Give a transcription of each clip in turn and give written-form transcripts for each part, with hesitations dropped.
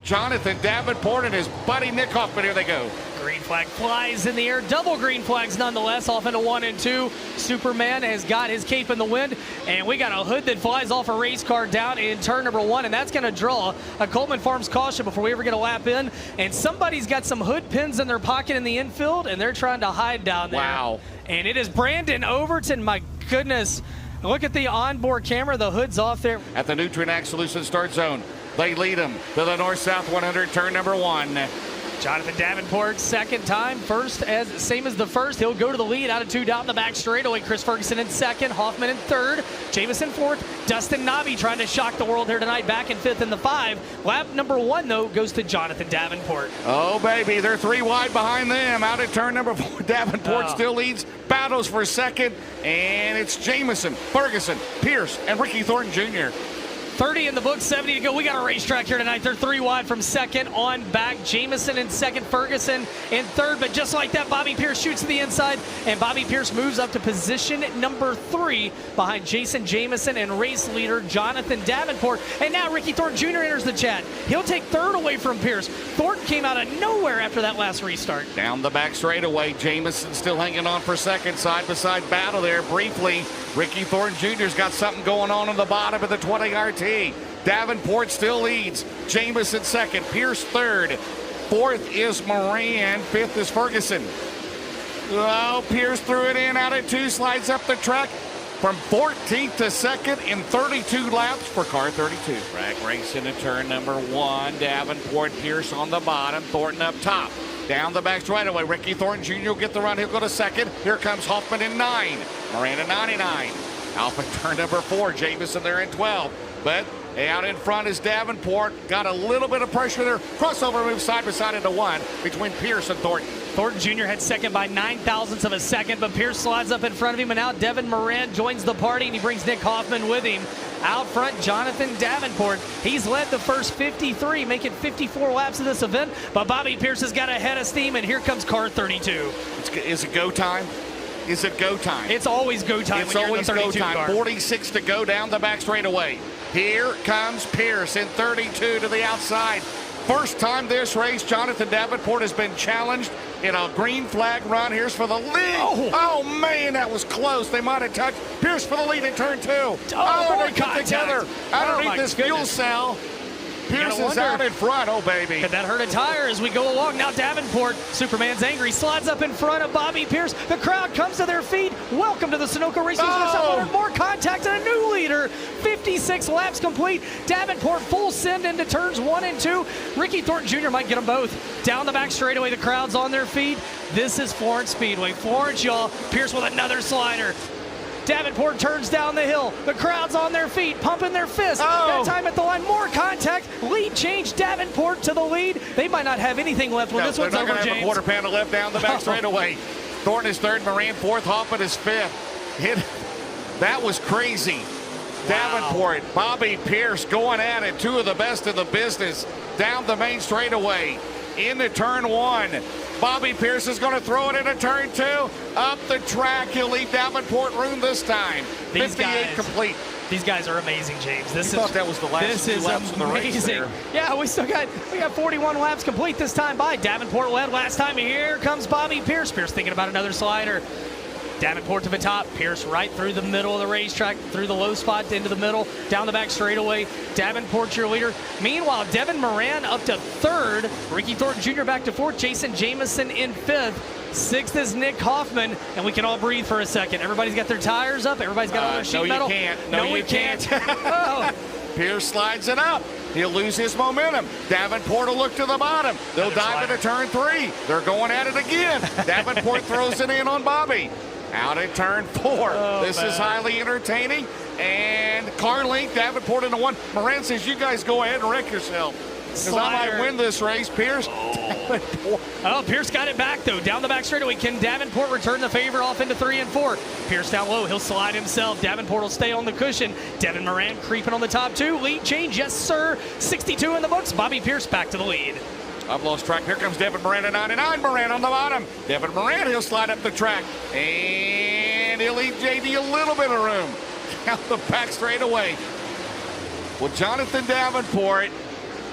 Jonathan Davenport and his buddy Nick Hoffman. Here they go. Green flag flies in the air. Double green flags nonetheless. Off into 1 and 2. Superman has got his cape in the wind. And we got a hood that flies off a race car down in turn number 1. And that's going to draw a Coleman Farms caution before we ever get a lap in. And somebody's got some hood pins in their pocket in the infield. And they're trying to hide down there. Wow. And it is Brandon Overton. My goodness. Look at the onboard camera. The hood's off there. At the Nutrient Solution start zone, they lead him to the north-south 100, turn number 1. Jonathan Davenport, second time. First, same as the first. He'll go to the lead out of 2 down the back straightaway. Chris Ferguson in second, Hoffman in third, Jamison fourth, Dustin Nobby trying to shock the world here tonight, back in 5th in the 5. Lap number 1, though, goes to Jonathan Davenport. Oh, baby, they're 3 wide behind them. Out at turn number 4, Davenport still leads, battles for second, and it's Jamison, Ferguson, Pierce, and Ricky Thornton Jr. 30 in the book, 70 to go. We got a racetrack here tonight. They're 3 wide from second on back. Jamison in second, Ferguson in third. But just like that, Bobby Pierce shoots to the inside, and Bobby Pierce moves up to position number 3 behind Jason Jamison and race leader Jonathan Davenport. And now Ricky Thornton Jr. enters the chat. He'll take third away from Pierce. Thornton came out of nowhere after that last restart. Down the back straightaway, Jamison still hanging on for second. Side-by-side battle there briefly. Ricky Thornton Jr.'s got something going on the bottom of the 20 RT. Davenport still leads. Jamison second. Pierce third. Fourth is Moran. Fifth is Ferguson. Oh, Pierce threw it in out at 2. Slides up the track from 14th to second in 32 laps for car 32. Drag race into turn number 1. Davenport, Pierce on the bottom. Thornton up top. Down the back straightaway, Ricky Thornton Jr. will get the run. He'll go to second. Here comes Hoffman in 9. Moran in 99. Alpha turn number 4. Jamison there in 12. But out in front is Davenport. Got a little bit of pressure there. Crossover move side by side into 1 between Pierce and Thornton. Thornton Jr. had second by 9,000ths of a second, but Pierce slides up in front of him, and now Devin Moran joins the party, and he brings Nick Hoffman with him. Out front, Jonathan Davenport. He's led the first 53, making 54 laps of this event, but Bobby Pierce has got a head of steam, and here comes car 32. Is it go time? Is it go time? It's always go time. It's always go time. Car. 46 to go down the back straightaway. Here comes Pierce in 32 to the outside. First time this race, Jonathan Davenport has been challenged in a green flag run. Here's for the lead. Oh man, that was close. They might have touched. Pierce for the lead in turn 2. They get together underneath this fuel cell. Pierce is out in front. Oh, baby. Could that hurt a tire as we go along? Now Davenport, Superman's angry, slides up in front of Bobby Pierce. The crowd comes to their feet. Welcome to the Sunoco Racing 700. More contact and a new leader. 56 laps complete. Davenport full send into turns 1 and 2. Ricky Thornton Jr. might get them both. Down the back straightaway, the crowd's on their feet. This is Florence Speedway. Florence, y'all. Pierce with another slider. Davenport turns down the hill. The crowd's on their feet, pumping their fists. That time at the line, more contact. Lead change, Davenport to the lead. They might not have anything left when this one's over, James. They're not going to have a quarter panel left down the back straightaway. Thornton is third, Moran fourth, Hoffman is fifth. That was crazy. Wow. Davenport, Bobby Pierce going at it. 2 of the best in the business. Down the main straightaway into turn 1. Bobby Pierce is going to throw it into turn 2. Up the track. He'll leave Davenport room this time. 58 complete. These guys are amazing, James. I thought that was the last 2 laps of the race there. Yeah, we got 41 laps complete this time by. Davenport led last time. Here comes Bobby Pierce. Pierce thinking about another slider. Davenport to the top, Pierce right through the middle of the racetrack, through the low spot into the middle, down the back straightaway. Davenport your leader. Meanwhile, Devin Moran up to third, Ricky Thornton Jr. back to fourth, Jason Jamison in fifth. 6th is Nick Hoffman, and we can all breathe for a second. Everybody's got their tires up. Everybody's got all their sheet metal. No, you can't. Oh. Pierce slides it up. He'll lose his momentum. Davenport will look to the bottom. They'll dive into turn 3. They're going at it again. Davenport throws it in on Bobby. Out at turn 4. This is highly entertaining. And car length, Davenport into 1. Moran says, you guys go ahead and wreck yourself. Because I might win this race. Pierce. Pierce got it back, though. Down the back straightaway. Can Davenport return the favor off into 3 and 4? Pierce down low. He'll slide himself. Davenport will stay on the cushion. Devin Moran creeping on the top 2. Lead change. Yes, sir. 62 in the books. Bobby Pierce back to the lead. I've lost track. Here comes Devin Moran at 99. Moran on the bottom. Devin Moran, he'll slide up the track. And he'll leave JD a little bit of room. Out the back straightaway. Well, Jonathan Davenport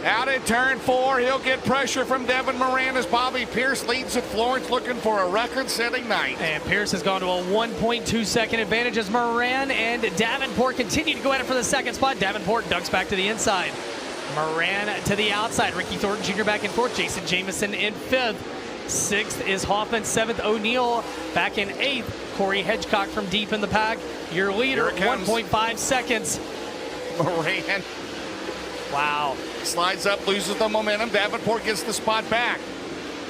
Out at turn 4, he'll get pressure from Devin Moran as Bobby Pierce leads at Florence, looking for a record-setting night. And Pierce has gone to a 1.2 second advantage as Moran and Davenport continue to go at it for the second spot. Davenport ducks back to the inside. Moran to the outside. Ricky Thornton Jr. back and forth. Jason Jamison in 5th. 6th is Hoffman. 7th, O'Neill back in 8th. Corey Hedgecock from deep in the pack. Your leader, 1.5 seconds. Moran. Wow. Slides up, loses the momentum. Davenport gets the spot back.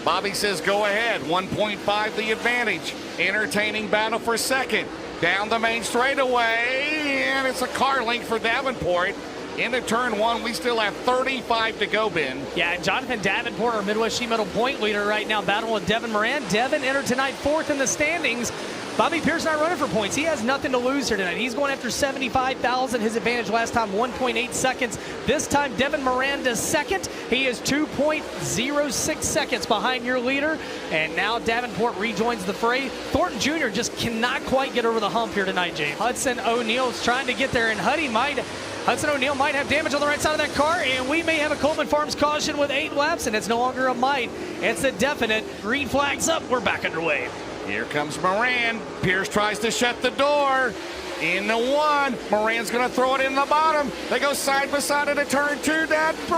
Bobby says go ahead. 1.5 the advantage. Entertaining battle for second. Down the main straightaway, and it's a car length for Davenport. Into turn 1, we still have 35 to go, Ben. Yeah, and Jonathan Davenport, our Midwest Sheet Metal point leader right now, battling with Devin Moran. Devin entered tonight 4th in the standings. Bobby Pierce not running for points. He has nothing to lose here tonight. He's going after 75,000. His advantage last time, 1.8 seconds. This time, Devin Moran does 2nd. He is 2.06 seconds behind your leader. And now Davenport rejoins the fray. Thornton Jr. just cannot quite get over the hump here tonight, James. Hudson O'Neill's trying to get there, and Hudson O'Neill might have damage on the right side of that car, and we may have a Coleman Farms caution with 8 laps, and it's no longer a might. It's a definite. Green flags up. We're back underway. Here comes Moran. Pierce tries to shut the door. Into 1. Moran's going to throw it in the bottom. They go side by side at a turn 2.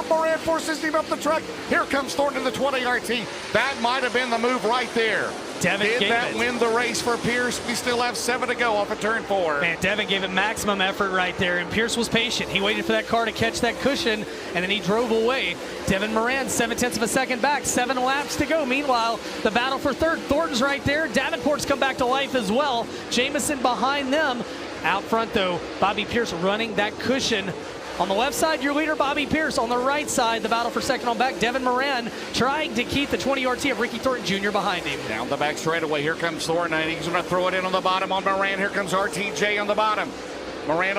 Moran forces him up the truck. Here comes Thornton in the 20 RT. That might have been the move right there. Devin Did that win the race for Pierce? We still have 7 to go off of turn 4. Man, Devin gave it maximum effort right there, and Pierce was patient. He waited for that car to catch that cushion, and then he drove away. Devin Moran, 0.7 of a second back, 7 laps to go. Meanwhile, the battle for 3rd. Thornton's right there. Davenport's come back to life as well. Jamison behind them. Out front, though, Bobby Pierce running that cushion. On the left side, your leader, Bobby Pierce. On the right side, the battle for second on back, Devin Moran trying to keep the 20 RT of Ricky Thornton Jr. behind him. Down the back straightaway, here comes Thornton, and he's going to throw it in on the bottom on Moran. Here comes RTJ on the bottom. Moran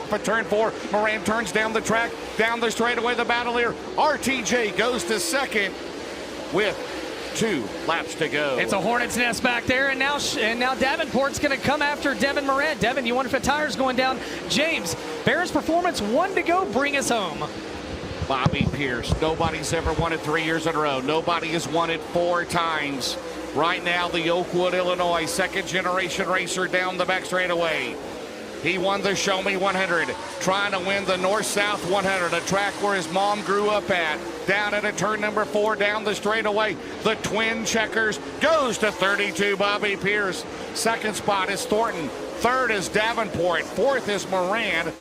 for turn 4. Moran turns down the track, down the straightaway, the battle here. RTJ goes to 2nd with 2 laps to go. It's a hornet's nest back there, and now Davenport's going to come after Devin Moran. Devin, you wonder if the tire's going down. James, Barron's Performance, 1 to go. Bring us home. Bobby Pierce, nobody's ever won it 3 years in a row. Nobody has won it 4 times. Right now, the Oakwood, Illinois, 2nd generation racer down the back straightaway. He won the Show Me 100, trying to win the North-South 100, a track where his mom grew up at. Down at a turn number 4, down the straightaway. The twin checkers goes to 32, Bobby Pierce. 2nd spot is Thornton. 3rd is Davenport. 4th is Moran.